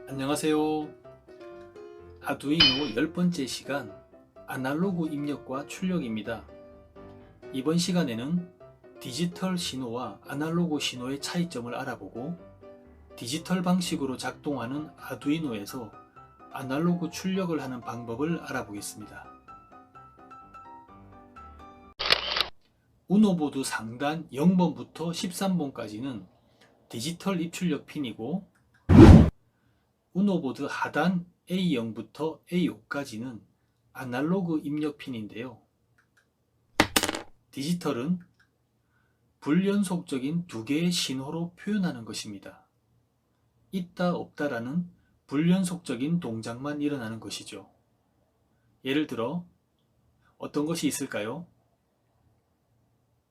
안녕하세요. 아두이노 10번째 시간 아날로그 입력과 출력입니다. 이번 시간에는 디지털 신호와 아날로그 신호의 차이점을 알아보고 디지털 방식으로 작동하는 아두이노에서 아날로그 출력을 하는 방법을 알아보겠습니다. 우노보드 상단 0번부터 13번까지는 디지털 입출력 핀이고 우노보드 하단 A0부터 A5까지는 아날로그 입력 핀인데요. 디지털은 불연속적인 두 개의 신호로 표현하는 것입니다. 있다 없다라는 불연속적인 동작만 일어나는 것이죠. 예를 들어 어떤 것이 있을까요?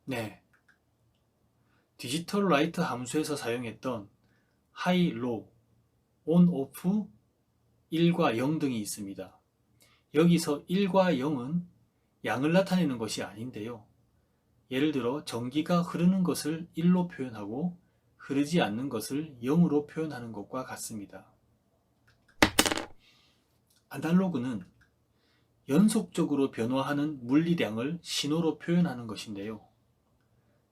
네, 디지털 라이트 함수에서 사용했던 하이, 로우, 온, 오프, 1과 0 등이 있습니다. 여기서 1과 0은 양을 나타내는 것이 아닌데요. 예를 들어 전기가 흐르는 것을 1로 표현하고 흐르지 않는 것을 0으로 표현하는 것과 같습니다. 아날로그는 연속적으로 변화하는 물리량을 신호로 표현하는 것인데요.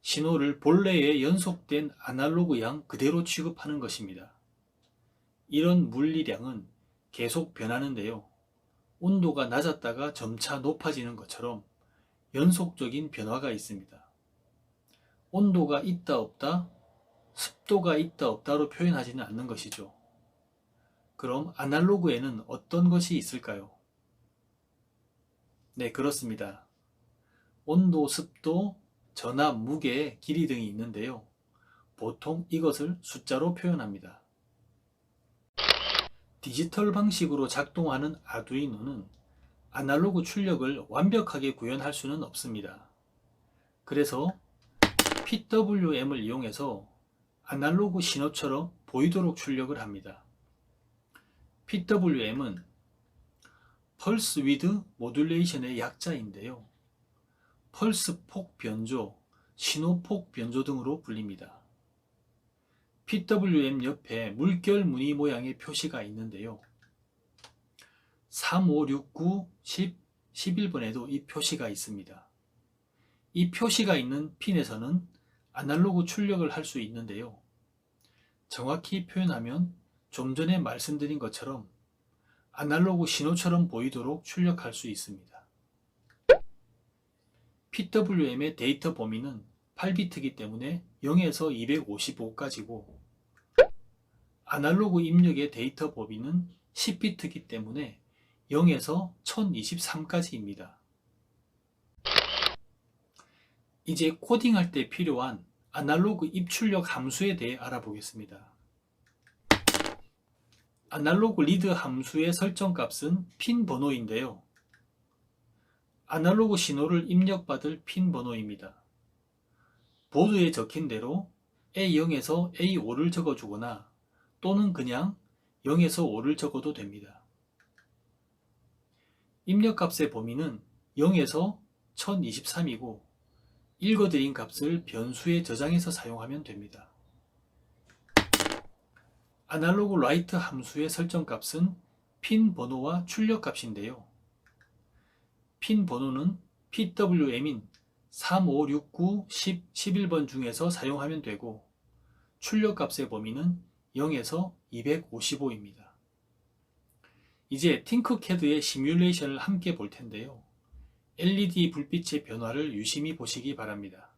신호를 본래의 연속된 아날로그 양 그대로 취급하는 것입니다. 이런 물리량은 계속 변하는데요. 온도가 낮았다가 점차 높아지는 것처럼 연속적인 변화가 있습니다. 온도가 있다 없다, 습도가 있다 없다로 표현하지는 않는 것이죠. 그럼 아날로그에는 어떤 것이 있을까요? 네, 그렇습니다. 온도, 습도, 전압, 무게, 길이 등이 있는데요. 보통 이것을 숫자로 표현합니다. 디지털 방식으로 작동하는 아두이노는 아날로그 출력을 완벽하게 구현할 수는 없습니다. 그래서 PWM을 이용해서 아날로그 신호처럼 보이도록 출력을 합니다. PWM은 펄스 위드 모듈레이션의 약자인데요. 펄스 폭 변조, 신호 폭 변조 등으로 불립니다. PWM 옆에 물결 무늬 모양의 표시가 있는데요. 3, 5, 6, 9, 10, 11번에도 이 표시가 있습니다. 이 표시가 있는 핀에서는 아날로그 출력을 할 수 있는데요. 정확히 표현하면 좀 전에 말씀드린 것처럼 아날로그 신호처럼 보이도록 출력할 수 있습니다. PWM의 데이터 범위는 8비트이기 때문에 0에서 255까지고 아날로그 입력의 데이터 범위는 10비트이기 때문에 0에서 1023까지입니다. 이제 코딩할 때 필요한 아날로그 입출력 함수에 대해 알아보겠습니다. 아날로그 리드 함수의 설정값은 핀 번호인데요. 아날로그 신호를 입력받을 핀 번호입니다. 보드에 적힌 대로 A0에서 A5를 적어주거나 또는 그냥 0에서 5를 적어도 됩니다. 입력값의 범위는 0에서 1023이고 읽어드린 값을 변수에 저장해서 사용하면 됩니다. 아날로그 라이트 함수의 설정값은 핀 번호와 출력값인데요. 핀 번호는 PWM인 3, 5, 6, 9, 10, 11번 중에서 사용하면 되고 출력값의 범위는 0에서 255입니다. 이제 팅커캐드의 시뮬레이션을 함께 볼 텐데요. LED 불빛의 변화를 유심히 보시기 바랍니다.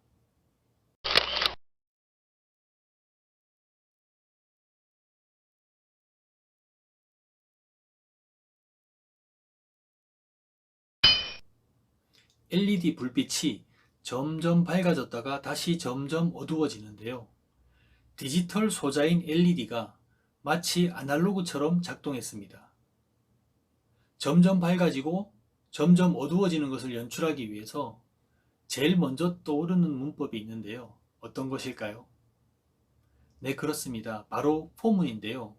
LED 불빛이 점점 밝아졌다가 다시 점점 어두워지는데요. 디지털 소자인 LED가 마치 아날로그처럼 작동했습니다. 점점 밝아지고 점점 어두워지는 것을 연출하기 위해서 제일 먼저 떠오르는 문법이 있는데요. 어떤 것일까요? 네, 그렇습니다. 바로 포문인데요.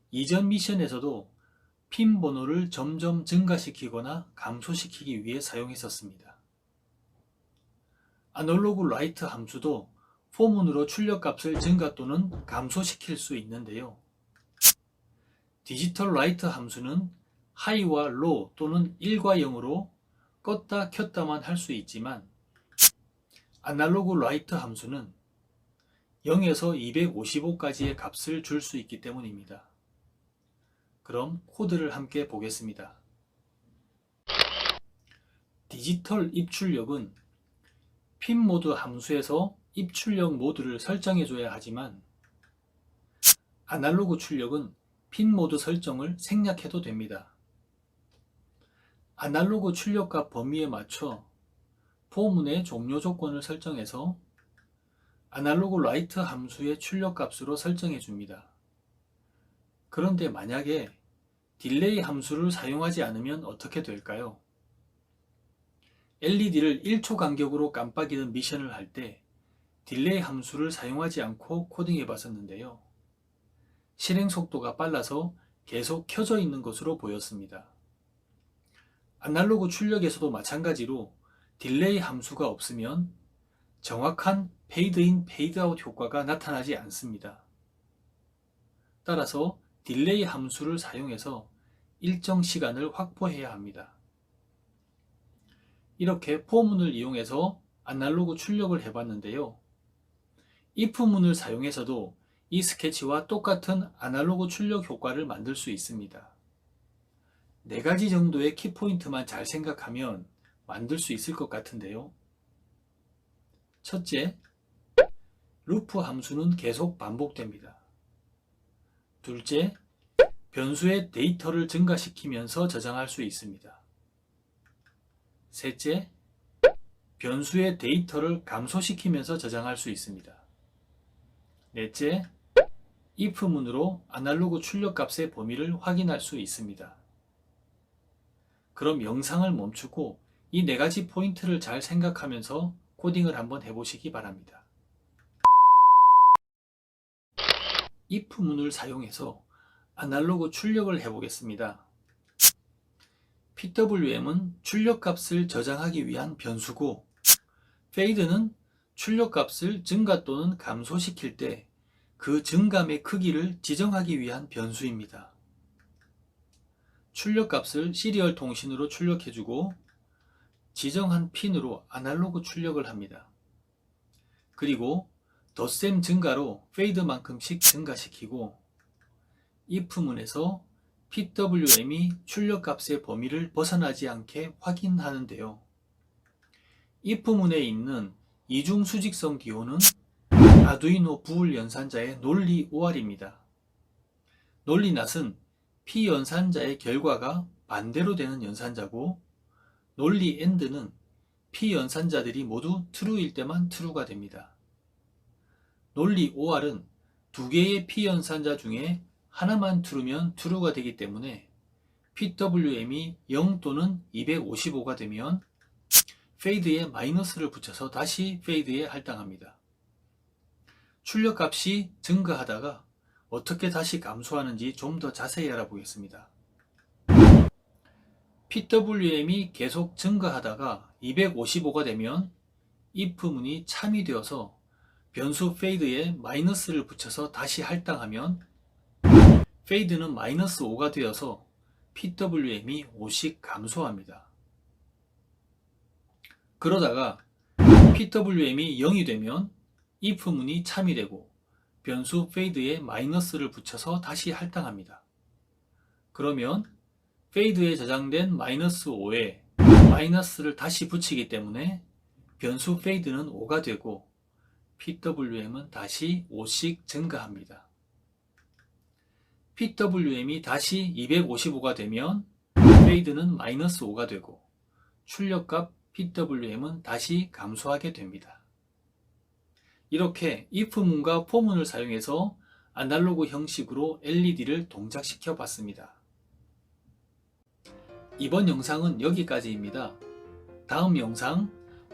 이전 미션에서도 핀 번호를 점점 증가시키거나 감소시키기 위해 사용했었습니다. 아날로그 라이트 함수도 포문으로 출력값을 증가 또는 감소시킬 수 있는데요. 디지털 라이트 함수는 하이와 로 또는 1과 0으로 껐다 켰다만 할 수 있지만 아날로그 라이트 함수는 0에서 255까지의 값을 줄 수 있기 때문입니다. 그럼 코드를 함께 보겠습니다. 디지털 입출력은 핀 모드 함수에서 입출력 모드를 설정해 줘야 하지만 아날로그 출력은 핀 모드 설정을 생략해도 됩니다. 아날로그 출력값 범위에 맞춰 포문의 종료 조건을 설정해서 아날로그 라이트 함수의 출력값으로 설정해 줍니다. 그런데 만약에 딜레이 함수를 사용하지 않으면 어떻게 될까요? LED를 1초 간격으로 깜빡이는 미션을 할 때 딜레이 함수를 사용하지 않고 코딩해 봤었는데요. 실행 속도가 빨라서 계속 켜져 있는 것으로 보였습니다. 아날로그 출력에서도 마찬가지로 딜레이 함수가 없으면 정확한 페이드인 페이드아웃 효과가 나타나지 않습니다. 따라서 딜레이 함수를 사용해서 일정 시간을 확보해야 합니다. 이렇게 포문을 이용해서 아날로그 출력을 해봤는데요. if문을 사용해서도 이 스케치와 똑같은 아날로그 출력 효과를 만들 수 있습니다. 4가지 정도의 키포인트만 잘 생각하면 만들 수 있을 것 같은데요. 첫째, 루프 함수는 계속 반복됩니다. 둘째, 변수의 데이터를 증가시키면서 저장할 수 있습니다. 셋째, 변수의 데이터를 감소시키면서 저장할 수 있습니다. 넷째, if문으로 아날로그 출력값의 범위를 확인할 수 있습니다. 그럼 영상을 멈추고 이 4가지 포인트를 잘 생각하면서 코딩을 한번 해보시기 바랍니다. if문을 사용해서 아날로그 출력을 해보겠습니다. PWM은 출력값을 저장하기 위한 변수고 fade는 출력값을 증가 또는 감소시킬 때 그 증감의 크기를 지정하기 위한 변수입니다. 출력값을 시리얼 통신으로 출력해주고 지정한 핀으로 아날로그 출력을 합니다. 그리고 덧셈 증가로 페이드만큼씩 증가시키고 if문에서 PWM이 출력값의 범위를 벗어나지 않게 확인하는데요. if문에 있는 이중 수직성 기호는 아두이노 부울 연산자의 논리 OR입니다. 논리 낫은 P 연산자의 결과가 반대로 되는 연산자고 논리 AND는 P 연산자들이 모두 true일 때만 true가 됩니다. 논리 OR은 2개의 P 연산자 중에 하나만 true면 true가 되기 때문에 PWM이 0 또는 255가 되면 fade에 마이너스를 붙여서 다시 fade에 할당합니다. 출력값이 증가하다가 어떻게 다시 감소하는지 좀 더 자세히 알아보겠습니다. PWM이 계속 증가하다가 255가 되면 if문이 참이 되어서 변수 fade에 마이너스를 붙여서 다시 할당하면 fade는 마이너스 5가 되어서 PWM이 5씩 감소합니다. 그러다가 PWM이 0이 되면 if문이 참이 되고 변수 fade에 마이너스를 붙여서 다시 할당합니다. 그러면 fade에 저장된 마이너스 5에 마이너스를 다시 붙이기 때문에 변수 fade는 5가 되고 PWM은 다시 5씩 증가합니다. PWM이 다시 255가 되면 fade는 마이너스 5가 되고 출력값 PWM은 다시 감소하게 됩니다. 이렇게 if문과 for문을 사용해서 아날로그 형식으로 LED를 동작시켜 봤습니다. 이번 영상은 여기까지입니다. 다음 영상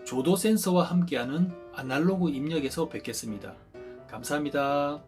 조도 센서와 함께하는 아날로그 입력에서 뵙겠습니다. 감사합니다.